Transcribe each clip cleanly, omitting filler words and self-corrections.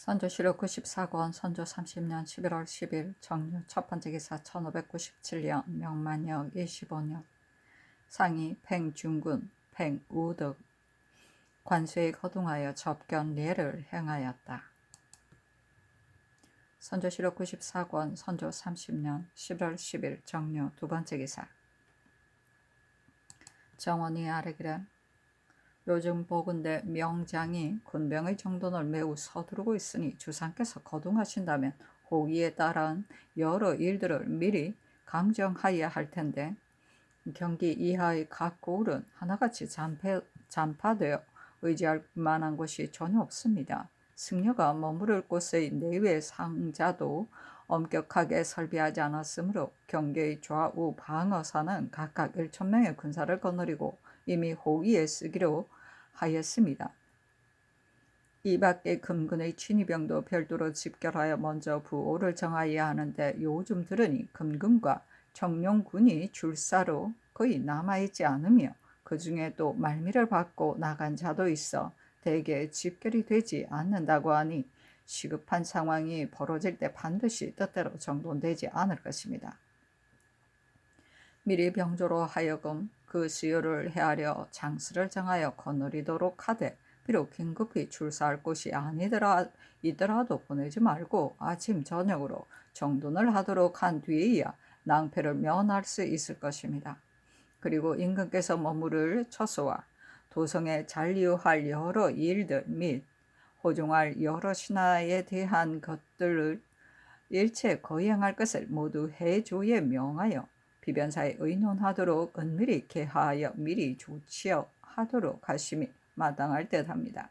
선조실록 94권 선조 30년 11월 10일 정유 첫 번째 기사 1597년 명만역 25년 상이 팽중군 팽우득 관수에 거둥하여 접견례를 행하였다. 선조실록 94권 선조 30년 11월 10일 정유 두 번째 기사 정원이 아뢰기를 요즘 보건대 명장이 군병의 정돈을 매우 서두르고 있으니 주상께서 거둥하신다면 호의에 따른 여러 일들을 미리 강정하여야 할 텐데 경기 이하의 각 고을은 하나같이 잔파되어 의지할 만한 곳이 전혀 없습니다. 승려가 머무를 곳의 내외 상자도 엄격하게 설비하지 않았으므로 경계의 좌우 방어사는 각각 1,000명의 군사를 거느리고 이미 호위에 쓰기로 하였습니다. 이 밖에 금군의 친위병도 별도로 집결하여 먼저 부호를 정하여야 하는데 요즘 들으니 금군과 정룡군이 줄사로 거의 남아있지 않으며 그 중에 또 말미를 받고 나간 자도 있어 대개 집결이 되지 않는다고 하니 시급한 상황이 벌어질 때 반드시 뜻대로 정돈되지 않을 것입니다. 미리 병조로 하여금 그 수요를 헤아려 장수를 정하여 거느리도록 하되 비록 긴급히 출사할 곳이 아니더라도 보내지 말고 아침 저녁으로 정돈을 하도록 한 뒤에야 낭패를 면할 수 있을 것입니다. 그리고 임금께서 머무를 처소와 도성에 잔류할 여러 일들 및 호종할 여러 신하에 대한 것들을 일체 거행할 것을 모두 해조에 명하여 비변사에 의논하도록 은밀히 계하여 미리 조치하도록 하심이 마땅할 듯합니다.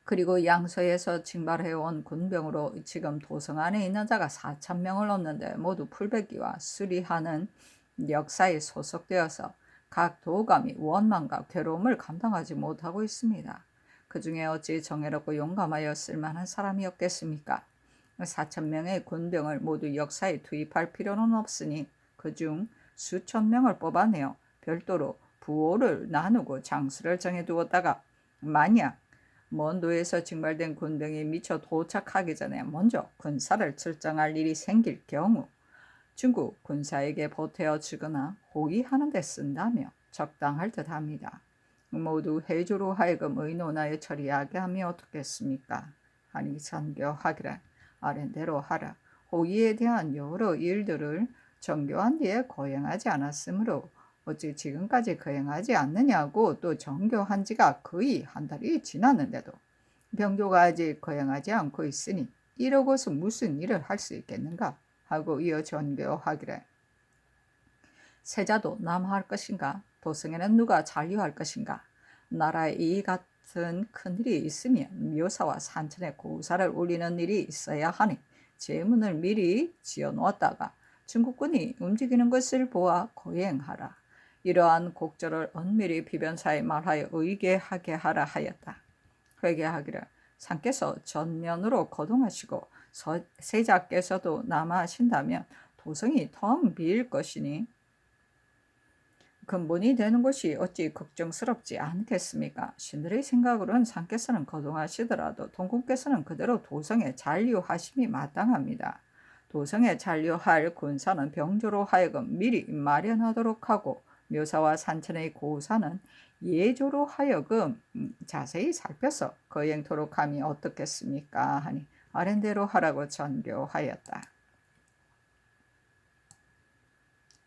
그리고 양서에서 징발해온 군병으로 지금 도성 안에 있는 자가 4,000명을 넘는데 모두 풀베기와 수리하는 역사에 소속되어서 각 도감이 원망과 괴로움을 감당하지 못하고 있습니다. 그 중에 어찌 정예롭고 용감하여 쓸만한 사람이 없겠습니까? 4,000명의 군병을 모두 역사에 투입할 필요는 없으니 그중 수천 명을 뽑아내어 별도로 부호를 나누고 장수를 정해두었다가 만약 먼 도에서 징발된 군병이 미처 도착하기 전에 먼저 군사를 출정할 일이 생길 경우 중국 군사에게 보태어 주거나 호위하는 데 쓴다며 적당할 듯합니다. 모두 해조로 하여금 의논하여 처리하게 하면 어떻겠습니까? 하니 선교하기를 아랜대로 하라. 호위에 대한 여러 일들을 정교한 뒤에 거행하지 않았으므로 어찌 지금까지 거행하지 않느냐고 또 정교한 지가 거의 한 달이 지났는데도 병조가 아직 거행하지 않고 있으니 이러고서 무슨 일을 할 수 있겠는가 하고 이어 전교하기를 세자도 남하할 것인가 도성에는 누가 잔류할 것인가 나라에 이 같은 큰일이 있으면 묘사와 산천에 고사를 올리는 일이 있어야 하니 제문을 미리 지어놓았다가 중국군이 움직이는 것을 보아 거행하라. 이러한 곡절을 은밀히 비변사에 말하여 의계하게 하라 하였다. 회개하기를 상께서 전면으로 거동하시고 세자께서도 남아하신다면 도성이 텅 비일 것이니 근본이 되는 것이 어찌 걱정스럽지 않겠습니까? 신들의 생각으로는 상께서는 거동하시더라도 동군께서는 그대로 도성에 잔류하심이 마땅합니다. 도성에 잔류할 군사는 병조로 하여금 미리 마련하도록 하고 묘사와 산천의 고사는 예조로 하여금 자세히 살펴서 거행토록 함이 어떻겠습니까? 하니 아랜대로 하라고 전교하였다.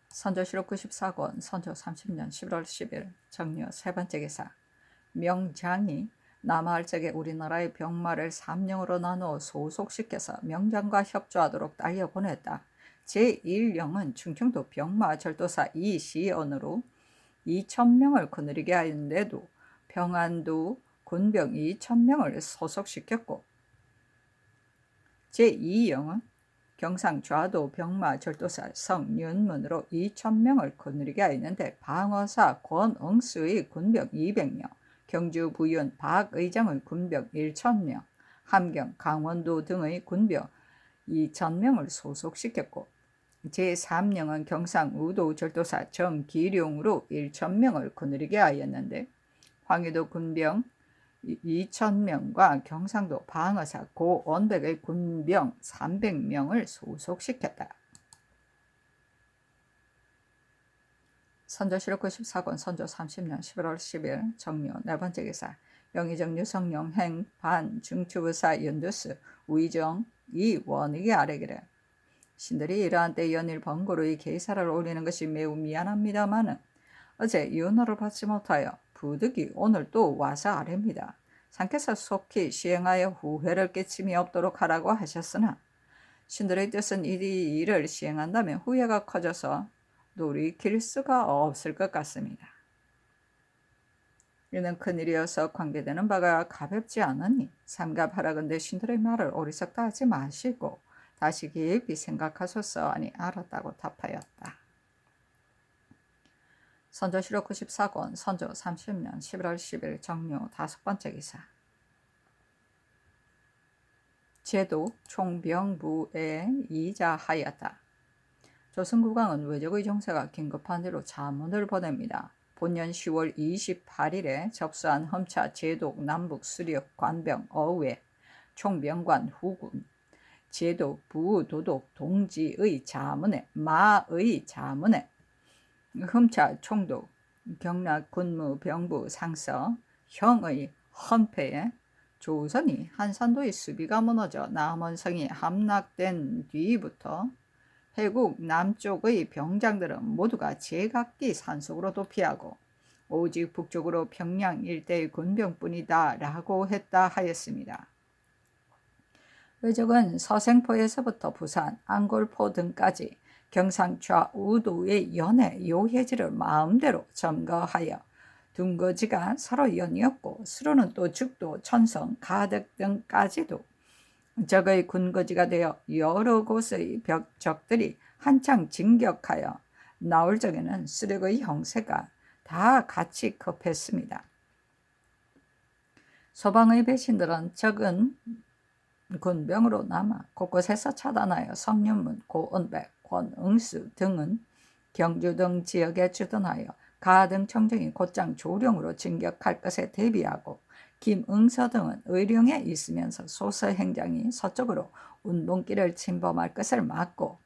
선조실록 94권 선조 30년 11월 10일 정유 세 번째 기사 명장이 남하할 적에 우리나라의 병마를 3령으로 나누어 소속시켜서 명장과 협조하도록 달려보냈다. 제1령은 충청도 병마 절도사 이시언으로 2,000명을 거느리게 하였는데도 평안도 군병 2,000명을 소속시켰고 제2영은 경상 좌도 병마 절도사 성윤문으로 2,000명을 거느리게 하였는데 방어사 권응수의 군병 200명, 경주 부윤 박의장의 군병 1,000명, 함경 강원도 등의 군병 2,000명을 소속시켰고 제3령은 경상 우도 절도사 정기룡으로 1,000명을 거느리게 하였는데 황해도 군병 2,000명과 경상도 방어사 고원백의 군병 300명을 소속시켰다. 선조실록 94권 선조 30년 11월 10일 정묘 네 번째 기사 영의정 유성룡 행 반 중추부사 연두스 우의정 이 원익이 아래기를 신들이 이러한 때 연일 번거로 이 계사를 올리는 것이 매우 미안합니다마는 어제 윤호를 받지 못하여 부득이 오늘 또 와서 아뢰입니다. 상께서 속히 시행하여 후회를 끼침이 없도록 하라고 하셨으나 신들의 뜻은 이 일을 시행한다면 후회가 커져서 돌이킬 수가 없을 것 같습니다. 이는 큰일이어서 관계되는 바가 가볍지 않으니 삼갑하라건대 신들의 말을 어리석다 하지 마시고 다시 깊이 생각하소서 하니 알았다고 답하였다. 선조실록 94권 선조 30년 11월 10일 정묘 다섯 번째 기사 제도 총병부에 이자하였다. 조선국왕은 외적의 정세가 긴급한 대로 자문을 보냅니다. 본년 10월 28일에 접수한 험차 제독 남북 수력 관병 어회 총병관 후군 제독 부도독 동지의 자문에 마의 자문에 흠차 총독 경락 군무 병부 상서 형의 헌패에 조선이 한산도의 수비가 무너져 남원성이 함락된 뒤부터 해국 남쪽의 병장들은 모두가 제각기 산속으로 도피하고 오직 북쪽으로 평양 일대의 군병뿐이다 라고 했다 하였습니다. 외적은 서생포에서부터 부산, 안골포 등까지 경상 좌우도의 연해 요해지를 마음대로 점거하여 둔거지가 서로 연이었고 수로는 또 죽도, 천성, 가덕 등까지도 적의 군거지가 되어 여러 곳의 적들이 한창 진격하여 나올 적에는 수력의 형세가 다 같이 급했습니다. 소방의 배신들은 적은 군병으로 남아 곳곳에서 차단하여 성윤문, 고은백, 권응수 등은 경주 등 지역에 주둔하여 가 등 청정이 곧장 조령으로 진격할 것에 대비하고 김응서 등은 의령에 있으면서 소서행장이 서쪽으로 운동길을 침범할 것을 막고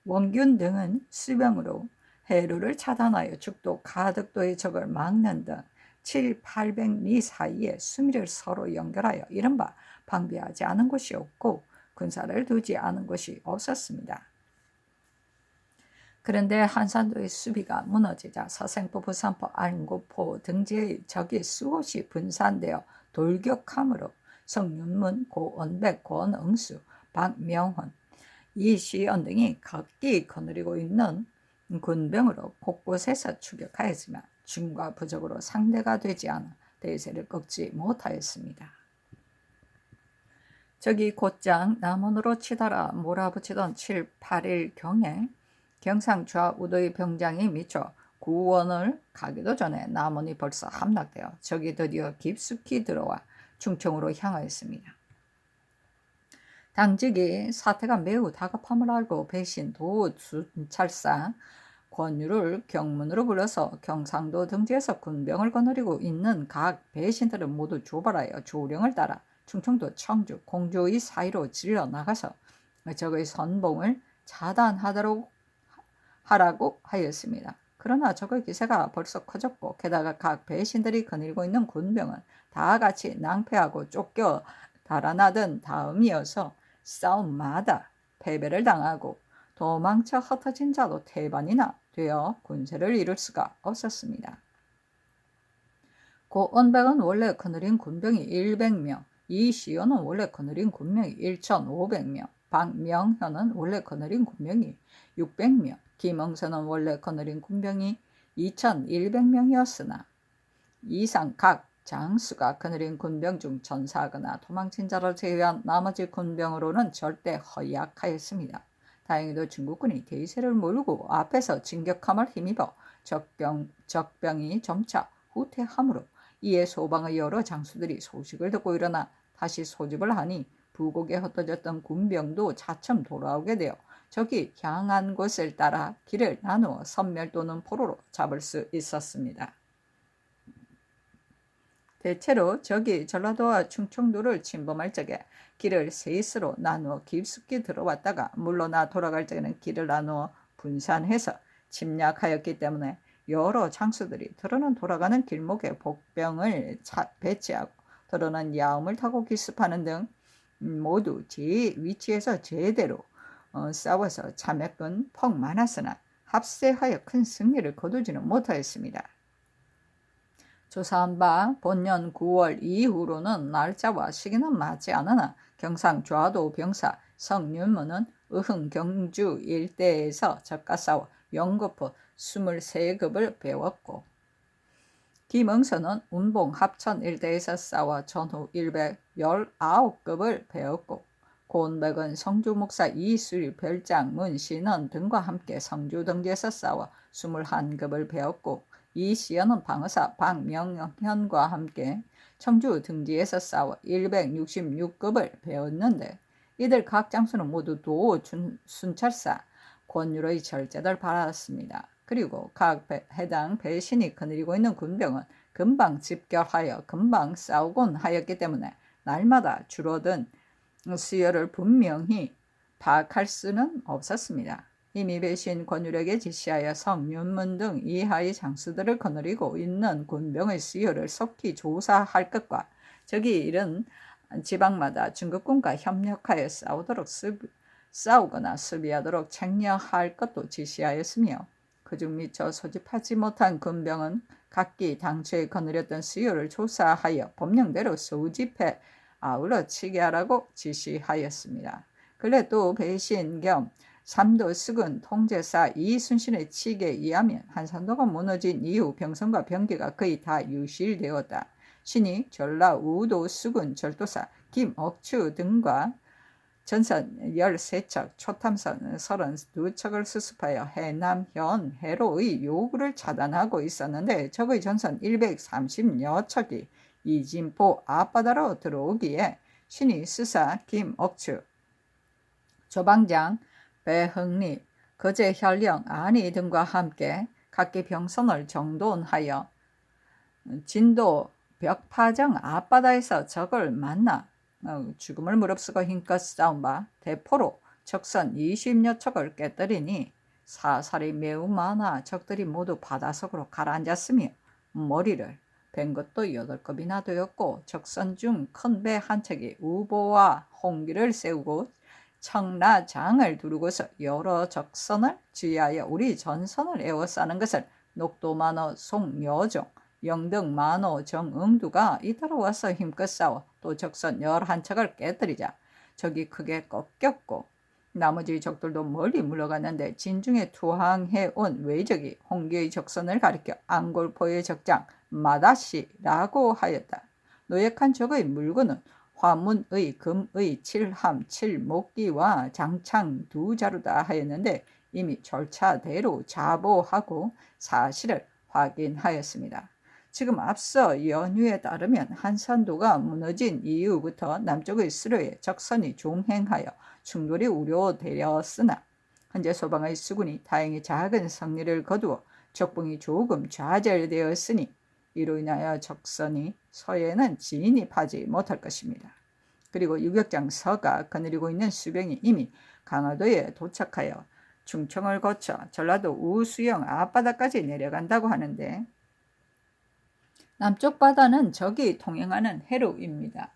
원균 등은 수병으로 해루를 차단하여 죽도 가덕도의 적을 막는 등 7, 800리 사이에 수미를 서로 연결하여 이른바 방비하지 않은 곳이 없고 군사를 두지 않은 곳이 없었습니다. 그런데 한산도의 수비가 무너지자 서생포, 부산포, 안고포 등지의 적이 수없이 분산되어 돌격함으로 성윤문, 고원백, 권응수, 박명훈, 이시연 등이 각기 거느리고 있는 군병으로 곳곳에서 추격하였지만 중과 부적으로 상대가 되지 않아 대세를 꺾지 못하였습니다. 적이 곧장 남원으로 치달아 몰아붙이던 7, 8일경에 경상 좌우도의 병장이 미쳐 구원을 가기도 전에 남원이 벌써 함락되어 적이 드디어 깊숙이 들어와 충청으로 향하였습니다. 당직이 사태가 매우 다급함을 알고 배신 도순찰사 권유를 경문으로 불러서 경상도 등지에서 군병을 거느리고 있는 각 배신들을 모두 조발하여 조령을 따라 충청도, 청주, 공주의 사이로 질러 나가서 적의 선봉을 차단하도록 하라고 하였습니다. 그러나 적의 기세가 벌써 커졌고 게다가 각 배신들이 거느리고 있는 군병은 다 같이 낭패하고 쫓겨 달아나던 다음이어서 싸움마다 패배를 당하고 도망쳐 흩어진 자도 태반이나 되어 군세를 이룰 수가 없었습니다. 고은백은 원래 거느린 군병이 100명, 이시연은 원래 거느린 군병이 1,500명, 박명현은 원래 거느린 군병이 600명, 김응서는 원래 거느린 군병이 2,100명이었으나 이상 각 장수가 거느린 군병 중 전사하거나 도망친 자를 제외한 나머지 군병으로는 절대 허약하였습니다. 다행히도 중국군이 대세를 몰고 앞에서 진격함을 힘입어 적병이 점차 후퇴하므로 이에 소방의 여러 장수들이 소식을 듣고 일어나 다시 소집을 하니 부곡에 흩어졌던 군병도 차츰 돌아오게 되어 적이 향한 곳을 따라 길을 나누어 선멸 또는 포로로 잡을 수 있었습니다. 대체로 적이 전라도와 충청도를 침범할 적에 길을 셋으로 나누어 깊숙이 들어왔다가 물러나 돌아갈 적에는 길을 나누어 분산해서 침략하였기 때문에 여러 장수들이 들어는 돌아가는 길목에 복병을 배치하고 들어는 야움을 타고 기습하는 등 모두 제 위치에서 제대로 싸워서 자매군 퍽 많았으나 합세하여 큰 승리를 거두지는 못하였습니다. 조사한 바 본년 9월 이후로는 날짜와 시기는 맞지 않으나 경상 좌도 병사 성윤무는 의흥 경주 일대에서 적과 싸워 연거푸 23급을 배웠고, 김응선은 운봉 합천 일대에서 싸워 전후 119급을 배웠고, 고은백은 성주 목사 이수리 별장 문신원 등과 함께 성주 등지에서 싸워 21급을 배웠고, 이시연은 방어사 박명현과 함께 청주 등지에서 싸워 166급을 배웠는데, 이들 각 장수는 모두 도 순찰사 권유로의 절제를 받았습니다. 그리고 각 해당 배신이 거느리고 있는 군병은 금방 집결하여 금방 싸우곤 하였기 때문에 날마다 줄어든 수요를 분명히 파악할 수는 없었습니다. 이미 배신 권유력에 지시하여 성윤문 등 이하의 장수들을 거느리고 있는 군병의 수요를 속히 조사할 것과 적이 이른 지방마다 중국군과 협력하여 싸우거나 수비하도록 책령할 것도 지시하였으며, 그중 미처 소집하지 못한 군병은 각기 당초에 거느렸던 수요를 조사하여 법령대로 소집해 아울러치게 하라고 지시하였습니다. 근래 또 배신 겸 삼도 수군 통제사 이순신의 칙에 의하면 한산도가 무너진 이후 병선과 병기가 거의 다 유실되었다. 신이 전라 우도 수군 절도사 김억추 등과 전선 13척, 초탐선 32척을 수습하여 해남, 현, 해로의 요구를 차단하고 있었는데, 적의 전선 130여 척이 이진포 앞바다로 들어오기에 신이 수사 김억추, 조방장 배흥리, 거제현령 안희 등과 함께 각기 병선을 정돈하여 진도 벽파정 앞바다에서 적을 만나 죽음을 무릅쓰고 힘껏 싸운 바 대포로 적선 20여 척을 깨뜨리니 사살이 매우 많아 적들이 모두 바다속으로 가라앉았으며 머리를 벤 것도 8겁이나 되었고, 적선 중 큰 배 한 척이 우보와 홍기를 세우고 청라장을 두르고서 여러 적선을 지휘하여 우리 전선을 에워싸는 것을 녹도만호 송여종, 영등 만호 정응두가 잇따라와서 힘껏 싸워 또 적선 11척을 깨뜨리자 적이 크게 꺾였고, 나머지 적들도 멀리 물러갔는데 진중에 투항해온 외적이 홍기의 적선을 가리켜 앙골포의 적장 마다시라고 하였다. 노획한 적의 물건은 화문의 금의 칠함 7목기와 장창 2자루다 하였는데, 이미 절차대로 자보하고 사실을 확인하였습니다. 지금 앞서 연유에 따르면 한산도가 무너진 이후부터 남쪽의 수로에 적선이 종행하여 충돌이 우려되었으나, 현재 소방의 수군이 다행히 작은 승리를 거두어 적봉이 조금 좌절되었으니 이로 인하여 적선이 서해는 진입하지 못할 것입니다. 그리고 유격장 서가 거느리고 있는 수병이 이미 강화도에 도착하여 충청을 거쳐 전라도 우수영 앞바다까지 내려간다고 하는데, 남쪽 바다는 적이 통행하는 해로입니다.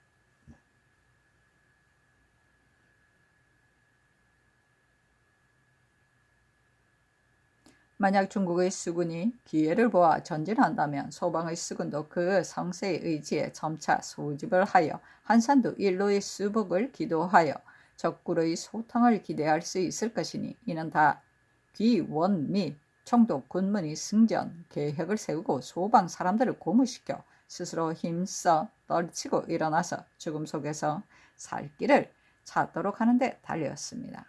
만약 중국의 수군이 기회를 보아 전진한다면 소방의 수군도 그 성세의 의지에 점차 소집을 하여 한산도 일로의 수복을 기도하여 적군의 소탕을 기대할 수 있을 것이니, 이는 다 귀원 및 총독 군문이 승전 계획을 세우고 소방 사람들을 고무시켜 스스로 힘써 떨치고 일어나서 죽음 속에서 살 길을 찾도록 하는 데 달렸습니다.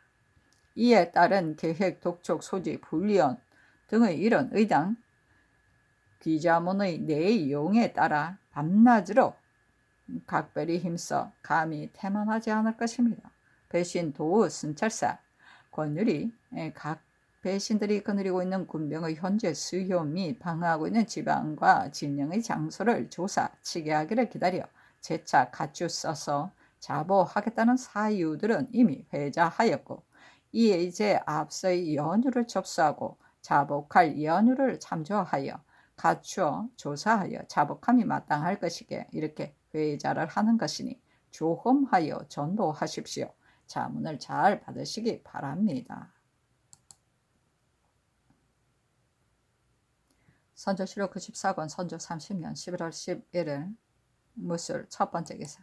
이에 따른 계획, 독촉, 소집, 훈련 등의 이런 의당 귀자문의 내용에 따라 밤낮으로 각별히 힘써 감히 태만하지 않을 것입니다. 배신 도우 순찰사 권율이 각 배신들이 거느리고 있는 군병의 현재 수요 및 방어하고 있는 지방과 진영의 장소를 조사, 치게하기를 기다려 재차 갖추 써서 자보하겠다는 사유들은 이미 회자하였고, 이에 이제 앞서의 연유를 접수하고 자복할 연유를 참조하여 갖추어 조사하여 자복함이 마땅할 것이게 이렇게 회자를 하는 것이니 조험하여 전도하십시오. 자문을 잘 받으시기 바랍니다. 선조실록 94권 선조 30년 11월 11일 무술 첫 번째 기사.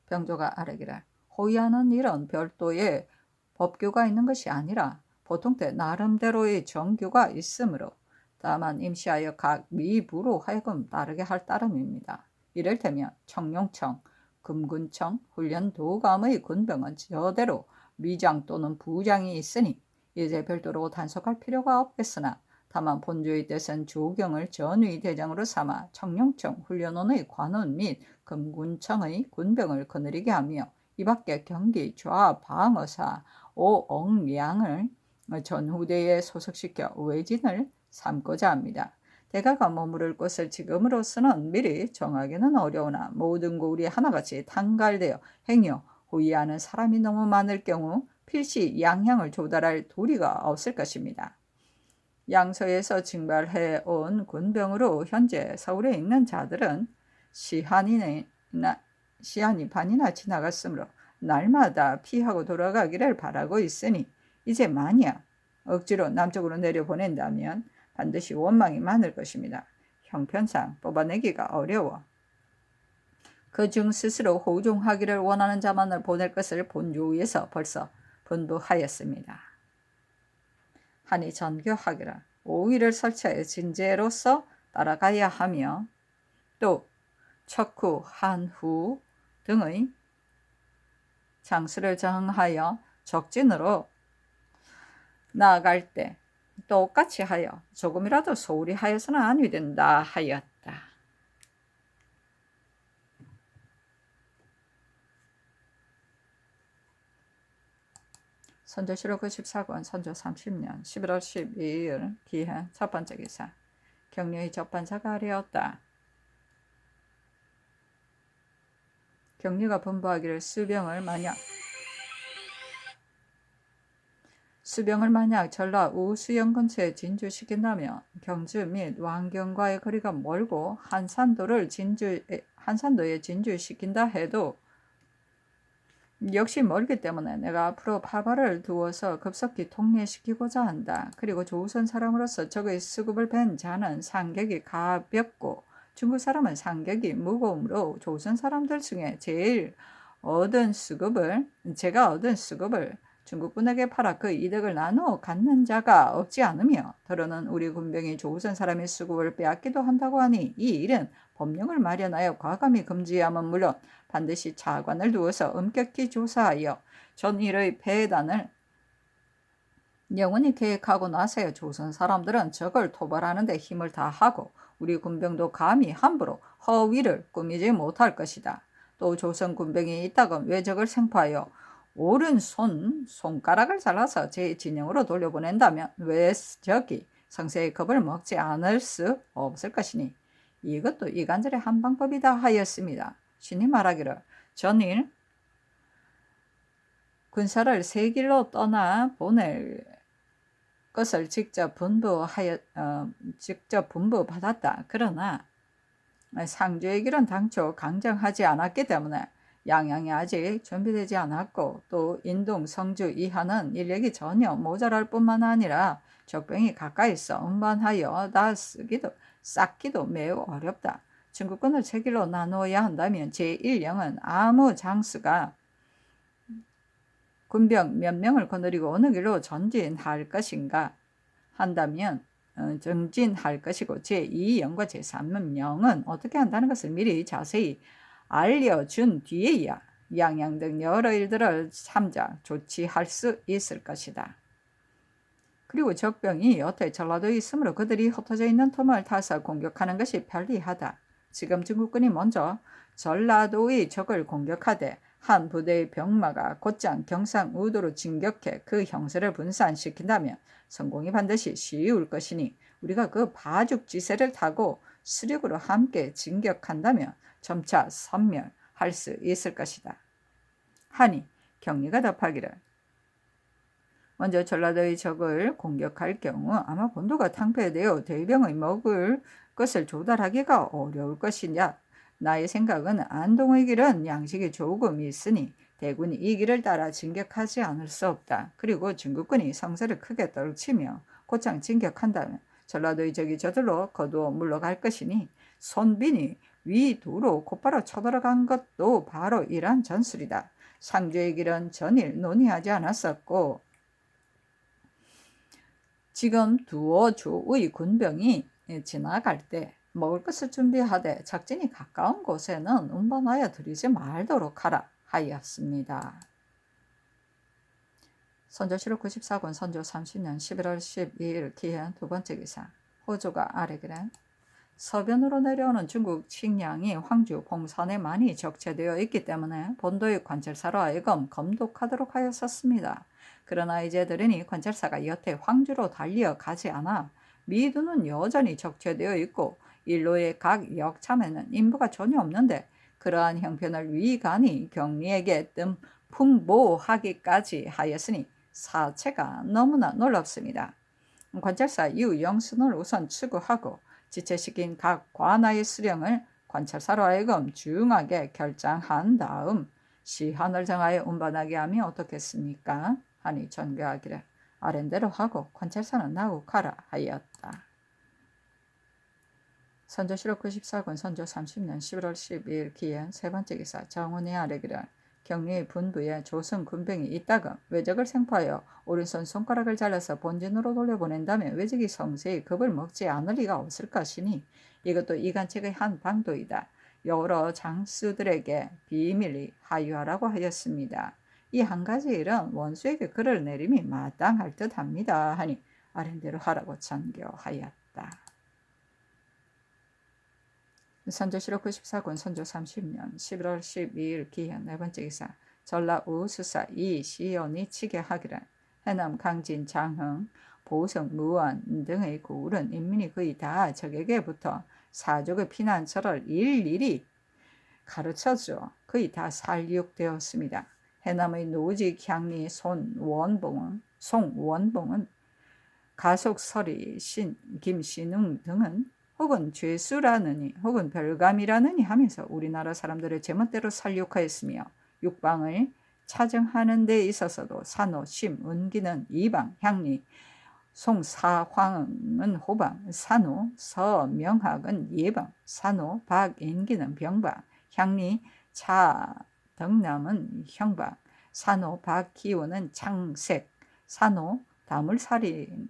병조가 아뢰기를 호위하는 일은 별도의 법규가 있는 것이 아니라 보통 때 나름대로의 정규가 있으므로 다만 임시하여 각 미부로 하여금 따르게 할 따름입니다. 이를테면 청룡청, 금군청, 훈련도감의 군병은 저대로 위장 또는 부장이 있으니 이제 별도로 단속할 필요가 없겠으나 다만 본조의 뜻은 조경을 전위 대장으로 삼아 청룡청, 훈련원의 관원 및 금군청의 군병을 거느리게 하며 이밖에 경기, 좌방어사, 오억량을 전후대에 소속시켜 외진을 삼고자 합니다. 대가가 머무를 곳을 지금으로서는 미리 정하기는 어려우나 모든 고울이 하나같이 탄갈되어 행여 호위하는 사람이 너무 많을 경우 필시 양향을 조달할 도리가 없을 것입니다. 양서에서 징발해 온 군병으로 현재 서울에 있는 자들은 시한이 반이나 지나갔으므로 날마다 피하고 돌아가기를 바라고 있으니 이제 만약 억지로 남쪽으로 내려보낸다면 반드시 원망이 많을 것입니다. 형편상 뽑아내기가 어려워 그중 스스로 호종하기를 원하는 자만을 보낼 것을 본조위에서 벌써 분부하였습니다. 하니 전교하기를 5위를 설치하여 진제로서 따라가야 하며 또 척후, 한후 등의 장수를 정하여 적진으로 나아갈 때 똑같이 하여 조금이라도 소홀히 하여서는 아니 된다 하였다. 선조실록 94권 선조 30년 11월 12일 기해 첫 번째 기사. 경려의 적반사가 아뢰었다. 경려가 분부하기를 수병을 만약 전라 우수영 근처에 진주시킨다면 경주 및 왕경과의 거리가 멀고 한산도에 진주시킨다 해도 역시 멀기 때문에 내가 앞으로 파발을 두어서 급속히 통례시키고자 한다. 그리고 조선 사람으로서 적의 수급을 벤 자는 상격이 가볍고 중국 사람은 상격이 무거우므로 조선 사람들 중에 제가 얻은 수급을 중국분에게 팔아 그 이득을 나누어 갖는 자가 없지 않으며 더러는 우리 군병이 조선 사람의 수급을 빼앗기도 한다고 하니 이 일은 법령을 마련하여 과감히 금지함은 물론 반드시 차관을 두어서 엄격히 조사하여 전일의 폐단을 영원히 계획하고 나서야 조선 사람들은 적을 토벌하는 데 힘을 다하고 우리 군병도 감히 함부로 허위를 꾸미지 못할 것이다. 또 조선 군병이 있다건 왜 적을 생포하여 손가락을 잘라서 제 진영으로 돌려보낸다면 왜 적이 성세의 겁을 먹지 않을 수 없을 것이니 이것도 이간절의 한 방법이다 하였습니다. 신이 말하기를 전일 군사를 새 길로 떠나 보낼 것을 직접 분부받았다. 그러나 상주의 길은 당초 강정하지 않았기 때문에 양양이 아직 준비되지 않았고 또 인동, 성주 이하는 인력이 전혀 모자랄 뿐만 아니라 적병이 가까이서 운반하여 다 쌓기도 매우 어렵다. 중국군을 세 길로 나누어야 한다면 제1영은 아무 장수가 군병 몇 명을 거느리고 어느 길로 전진할 것인가 한다면 정진할 것이고 제2영과 제3영은 어떻게 한다는 것을 미리 자세히 알려준 뒤에야 양양 등 여러 일들을 참자 조치할 수 있을 것이다. 그리고 적병이 여태 전라도에 있으므로 그들이 흩어져 있는 틈을 타서 공격하는 것이 편리하다. 지금 중국군이 먼저 전라도의 적을 공격하되 한 부대의 병마가 곧장 경상우도로 진격해 그 형세를 분산시킨다면 성공이 반드시 쉬울 것이니 우리가 그 바죽지세를 타고 수륙으로 함께 진격한다면 점차 섬멸할 수 있을 것이다. 하니 경리가 답하기를 먼저 전라도의 적을 공격할 경우 아마 본도가 탕폐되어 대병의 먹을 것을 조달하기가 어려울 것이냐. 나의 생각은 안동의 길은 양식이 조금 있으니 대군이 이 길을 따라 진격하지 않을 수 없다. 그리고 중국군이 성세를 크게 떨치며 곧장 진격한다면 전라도의 적이 저절로 거두어 물러갈 것이니 손빈이 위도로 곧바로 쳐들어간 것도 바로 이러한 전술이다. 상주의 길은 전일 논의하지 않았었고 지금 두어 조의 군병이 지나갈 때 먹을 것을 준비하되 작진이 가까운 곳에는 운반하여 들이지 말도록 하라 하였습니다. 선조실록 94권 선조 30년 11월 12일 기한 두 번째 기사. 호조가 아래기래 서변으로 내려오는 중국 식량이 황주 봉산에 많이 적체되어 있기 때문에 본도의 관찰사로 하여금 검독하도록 하였었습니다. 그러나 이제 들으니 관찰사가 여태 황주로 달려 가지 않아 미두는 여전히 적체되어 있고 일로의 각 역참에는 인부가 전혀 없는데 그러한 형편을 위관이 경리에게 풍보하기까지 하였으니 사체가 너무나 놀랍습니다. 관찰사 이후 영순을 우선 추구하고 지체시킨 각 관하의 수령을 관찰사로 하여금 중하게 결장한 다음 시한을 정하여 운반하게 하면 어떻겠습니까? 하니 전교하기를 아랜대로 하고 관찰사는 나욱하라 하였다. 선조실록 94권 선조 30년 11월 12일 기한 세 번째 기사. 정훈이 아래기를 경리의 분부에 조선 군병이 있다가 외적을 생포하여 오른손 손가락을 잘라서 본진으로 돌려보낸다면 외적이 성세히 겁을 먹지 않을 리가 없을 것이니 이것도 이간책의 한 방도이다. 여러 장수들에게 비밀리 하유하라고 하였습니다. 이 한 가지 일은 원수에게 글을 내림이 마땅할 듯합니다. 하니 아랜대로 하라고 전교하였다. 선조실록 94권 선조 30년 11월 12일 기한 네 번째 기사. 전라 우수사 이시연이 치게 하기를 해남 강진 장흥 보성 무안 등의 고을은 인민이 거의 다 적에게부터 사족의 피난처를 일일이 가르쳐줘 거의 다 살육되었습니다. 해남의 노직 향리 송원봉은 가속설이 김신웅 등은 혹은 죄수라느니 혹은 별감이라느니 하면서 우리나라 사람들을 제멋대로 살육하였으며 육방을 차정하는 데 있어서도 산호, 심, 은기는 이방, 향리, 송사황은 호방, 산호, 서명학은 예방, 산호, 박인기는 병방, 향리, 차덕남은 형방, 산호, 박기호는 창색, 산호, 다물살인,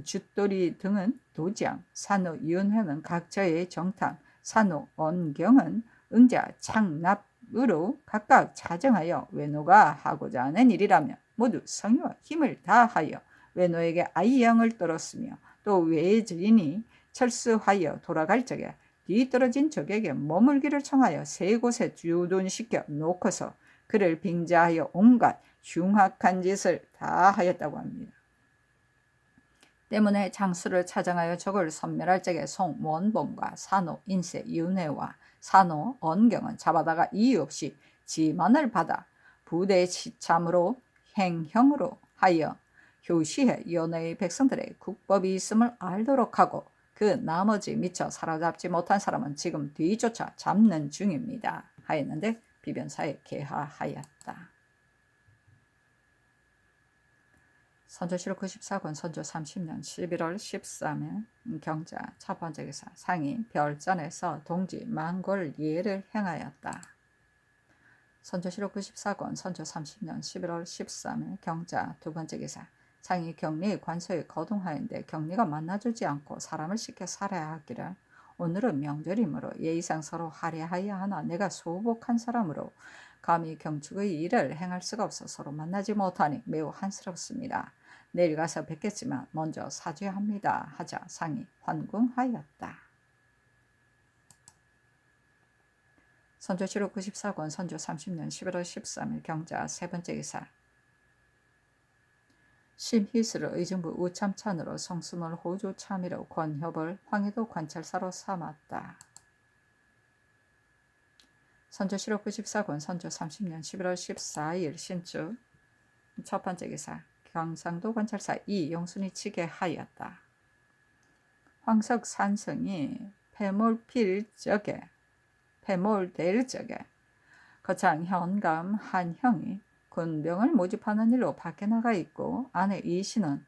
죗돌이 등은 도장, 산호, 윤회는 각처의 정탐, 산호, 언경은 응자, 창납으로 각각 차정하여 외노가 하고자 하는 일이라면 모두 성의와 힘을 다하여 외노에게 아이양을 떨었으며 또 외주인이 철수하여 돌아갈 적에 뒤떨어진 적에게 머물기를 청하여 세 곳에 주둔시켜 놓고서 그를 빙자하여 온갖 흉악한 짓을 다 하였다고 합니다. 때문에 장수를 차정하여 적을 섬멸할 적에 송원봉과 산호, 인세, 윤회와 산호, 언경은 잡아다가 이유 없이 지만을 받아 부대 시참으로 행형으로 하여 효시해 연의 백성들의 국법이 있음을 알도록 하고 그 나머지 미처 사로잡지 못한 사람은 지금 뒤쫓아 잡는 중입니다. 하였는데 비변사에 게하하였다. 선조실록 94권 선조 30년 11월 13일 경자 첫 번째 기사. 상이 별전에서 동지 만골 예를 행하였다. 선조실록 94권 선조 30년 11월 13일 경자 두 번째 기사. 상이 경리 관소에 거동하였는데 경리가 만나주지 않고 사람을 시켜 살해하기를 오늘은 명절이므로 예의상 서로 할애하여 하나 내가 소복한 사람으로 감히 경축의 일을 행할 수가 없어 서로 만나지 못하니 매우 한스럽습니다. 내일 가서 뵙겠지만 먼저 사죄합니다. 하자 상이 환궁하였다. 선조실록 94권 선조 30년 11월 13일 경자 세 번째 기사. 심희스를 의정부 우참찬으로 성순을 호조 참의로 권협을 황해도 관찰사로 삼았다. 선조실록 94권 선조 30년 11월 14일 신축 첫 번째 기사. 경상도 관찰사 이용순이 치게 하였다. 황석 산성이 패몰될 적에 거창 현감 한 형이 군병을 모집하는 일로 밖에 나가 있고 아내 이씨는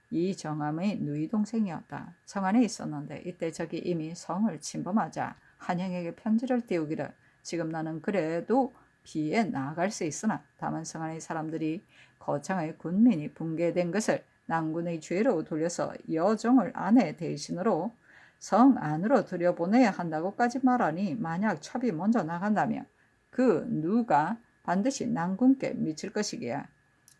이정암의 누이 동생이었다. 성 안에 있었는데 이때 적이 이미 성을 침범하자 한 형에게 편지를 띄우기를 지금 나는 그래도 비에 나아갈 수 있으나 다만 성 안의 사람들이 거창의 군민이 붕괴된 것을 난군의 죄로 돌려서 여종을 아내 대신으로 성 안으로 들여보내야 한다고까지 말하니 만약 첩이 먼저 나간다면 그 누가 반드시 난군께 미칠 것이기에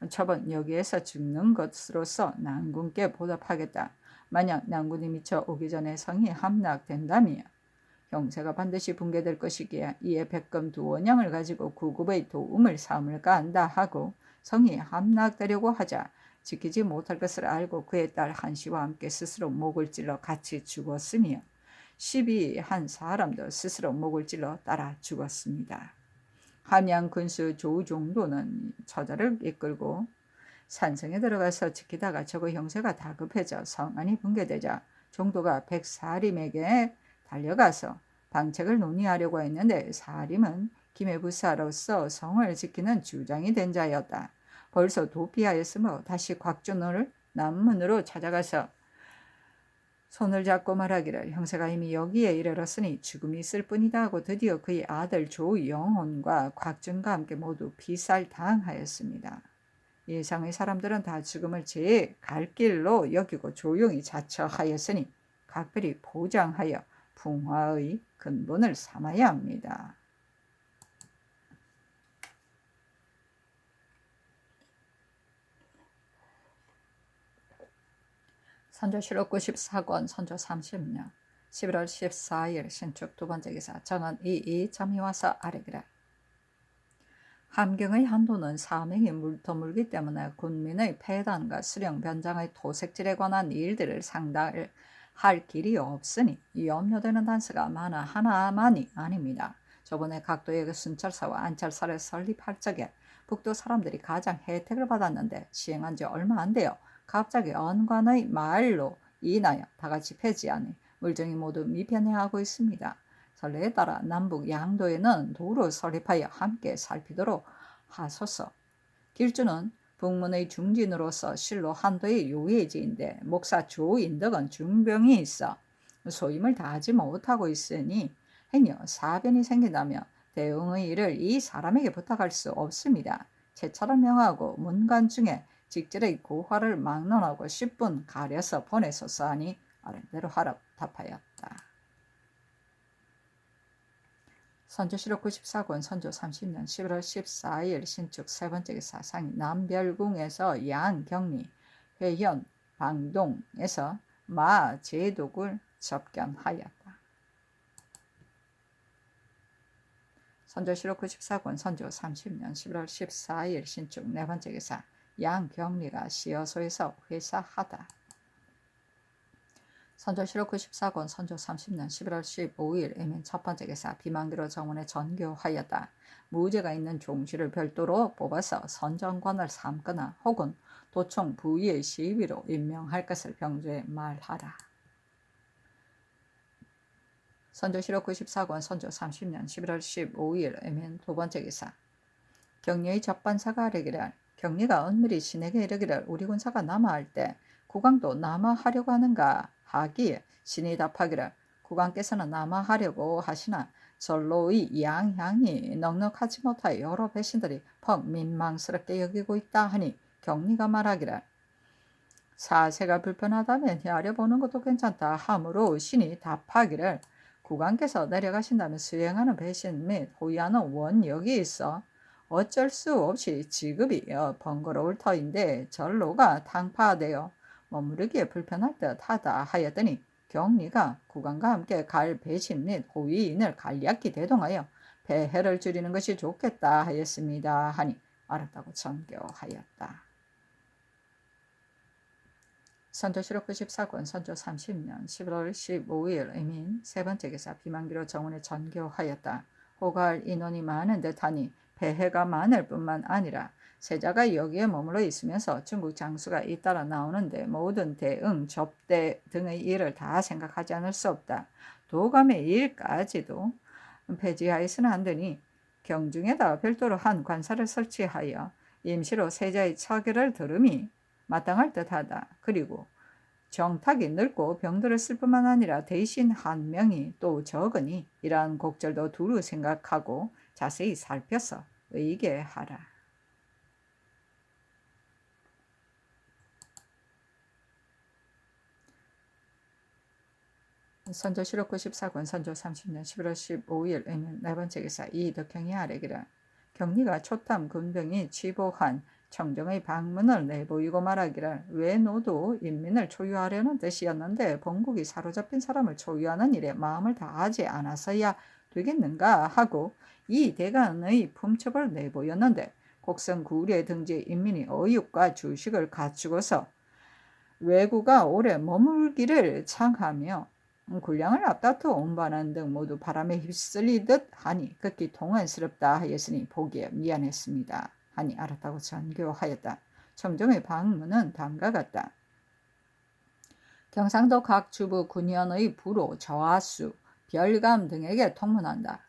첩은 여기에서 죽는 것으로서 난군께 보답하겠다. 만약 난군이 미쳐 오기 전에 성이 함락된다면 형세가 반드시 붕괴될 것이기에 이에 백금 2원양을 가지고 구급의 도움을 삼을까 한다 하고 성이 함락되려고 하자 지키지 못할 것을 알고 그의 딸 한씨와 함께 스스로 목을 찔러 같이 죽었으며 시비한 사람도 스스로 목을 찔러 따라 죽었습니다. 함양 군수 조종도는 처자를 이끌고 산성에 들어가서 지키다가 적의 형세가 다급해져 성 안이 붕괴되자 종도가 백사림에게 달려가서 방책을 논의하려고 했는데 사림은 기매부사로서 성을 지키는 주장이 된 자였다. 벌써 도피하였으므로 다시 곽준을 남문으로 찾아가서 손을 잡고 말하기를 형세가 이미 여기에 이르렀으니 죽음이 있을 뿐이다 하고 드디어 그의 아들 조영혼과 곽준과 함께 모두 피살당하였습니다. 예상의 사람들은 다 죽음을 제 갈 길로 여기고 조용히 자처하였으니 각별히 보장하여 풍화의 근본을 삼아야 합니다. 선조실록 94권 선조 30년 11월 14일 신축 두 번째 기사. 정은 이점이 와서 아뢰기를 함경의 한도는 사명이 물터물기 때문에 군민의 폐단과 수령 변장의 토색질에 관한 일들을 상달할 길이 없으니 염려되는 단서가 많아 하나만이 아닙니다. 저번에 각도의 순찰사와 안찰사를 설립할 적에 북도 사람들이 가장 혜택을 받았는데 시행한 지 얼마 안 되어 갑자기 언관의 말로 인하여 다같이 폐지하니 물정이 모두 미편해하고 있습니다. 전례에 따라 남북 양도에는 도로 설립하여 함께 살피도록 하소서. 길주는 북문의 중진으로서 실로 한도의 요예지인데 목사 조인덕은 중병이 있어 소임을 다하지 못하고 있으니 행여 사변이 생긴다면 대응의 일을 이 사람에게 부탁할 수 없습니다. 제차를 명하고 문관 중에 직절의 고화를 막론하고 10분 가려서 보내소서 하니 아른대로 하라 답하였다. 선조실록 94권 선조 30년 11월 14일 신축 세 번째 기사상이 남별궁에서 양경리 회현 방동에서 마 제독을 접견하였다. 선조실록 94권 선조 30년 11월 14일 신축 네 번째 기사. 양경리가 시어소에서 회사하다. 선조실록 94권 선조 30년 11월 15일 에민 첫 번째 기사. 비망대로 정원에 전교하였다. 무죄가 있는 종시를 별도로 뽑아서 선정관을 삼거나 혹은 도청 부위의 시위로 임명할 것을 병조에 말하라. 선조실록 94권 선조 30년 11월 15일 에민 두 번째 기사. 경리의 접반사가 아뢰기를 경리가 은밀히 신에게 이르기를 우리 군사가 남하할 때 국왕도 남하하려고 하는가 하기에 신이 답하기를 국왕께서는 남하하려고 하시나 전로의 양향이 넉넉하지 못하여 여러 배신들이 퍽 민망스럽게 여기고 있다 하니 경리가 말하기를 사세가 불편하다면 헤아려 보는 것도 괜찮다 하므로 신이 답하기를 국왕께서 내려가신다면 수행하는 배신 및 호위하는 원역이 있어 어쩔 수 없이 지급이 번거로울 터인데 전로가 당파되어 머무르기에 불편할 듯하다 하였더니 경리가 국왕과 함께 갈 배신 및 호위인을 간략히 대동하여 폐해를 줄이는 것이 좋겠다 하였습니다. 하니 알았다고 전교하였다. 선조실록 94권 선조 30년 11월 15일 의민 세 번째 기사 비만기로 정원에 전교하였다. 호가할 인원이 많은 듯하니 폐해가 많을 뿐만 아니라 세자가 여기에 머물러 있으면서 중국 장수가 잇따라 나오는데 모든 대응, 접대 등의 일을 다 생각하지 않을 수 없다. 도감의 일까지도 폐지하여서는 안 되니 경중에다 별도로 한 관사를 설치하여 임시로 세자의 처결을 들음이 마땅할 듯하다. 그리고 정탁이 넓고 병들을 쓸 뿐만 아니라 대신 한 명이 또 적으니 이러한 곡절도 두루 생각하고 자세히 살펴서 의계하라. 선조실록 94권 선조 30년 11월 15일 의문 네 번째 기사 이덕형이 아래기라. 경리가 초탐 군병이 취복한 청정의 방문을 내보이고 말하기를 외노도 인민을 초유하려는 뜻이었는데 본국이 사로잡힌 사람을 초유하는 일에 마음을 다하지 않아서야 되겠는가 하고 이 대간의 품첩을 내보였는데 곡성 구리에 등지 인민이 어육과 주식을 갖추고서 외구가 오래 머물기를 창하며 군량을 앞다투어 운반하는 등 모두 바람에 휩쓸리듯 하니 극히 동안스럽다 하였으니 보기에 미안했습니다. 하니 알았다고 전교하였다. 청정의 방문은 다음과 같다. 경상도 각 주부 군현의 부로 저하수, 별감 등에게 통문한다.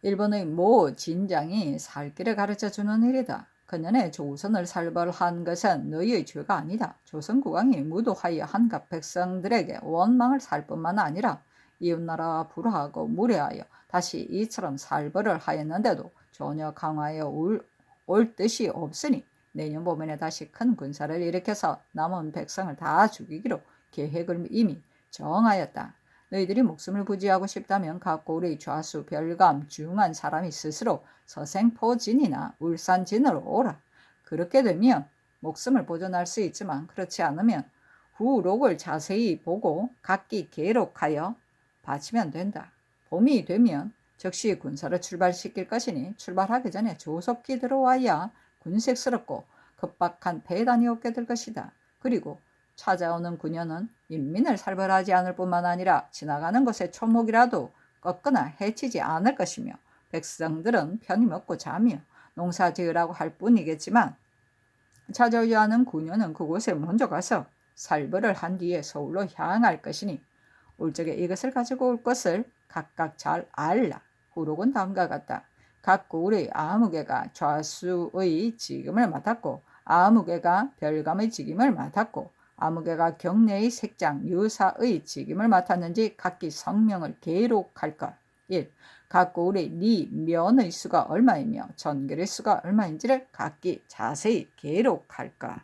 일본의 모 진장이 살길을 가르쳐주는 일이다. 그년의 조선을 살벌한 것은 너희의 죄가 아니다. 조선 국왕이 무도하여 한갑 백성들에게 원망을 살 뿐만 아니라 이웃나라와 불화하고 무례하여 다시 이처럼 살벌을 하였는데도 전혀 강화하여 올 뜻이 없으니 내년 봄에 다시 큰 군사를 일으켜서 남은 백성을 다 죽이기로 계획을 이미 정하였다. 너희들이 목숨을 부지하고 싶다면 각 고리 좌수 별감 중한 사람이 스스로 서생포진이나 울산진으로 오라. 그렇게 되면 목숨을 보존할 수 있지만 그렇지 않으면 후록을 자세히 보고 각기 기록하여 바치면 된다. 봄이 되면 즉시 군사를 출발시킬 것이니 출발하기 전에 조속히 들어와야 군색스럽고 급박한 배단이 없게 될 것이다. 그리고 찾아오는 군현은 인민을 살벌하지 않을 뿐만 아니라 지나가는 곳에 초목이라도 꺾거나 해치지 않을 것이며 백성들은 편히 먹고 자며 농사 지으라고 할 뿐이겠지만 찾아오려 하는 군현은 그곳에 먼저 가서 살벌을 한 뒤에 서울로 향할 것이니 올 적에 이것을 가지고 올 것을 각각 잘 알라. 후록은 다음과 같다. 각 고을의 아무개가 좌수의 직임을 맡았고 아무개가 별감의 직임을 맡았고 아무개가 경내의 색장 유사의 직임을 맡았는지 각기 성명을 기록할 것. 1. 각 고을의 리 면의 수가 얼마이며 전결의 수가 얼마인지를 각기 자세히 기록할 것.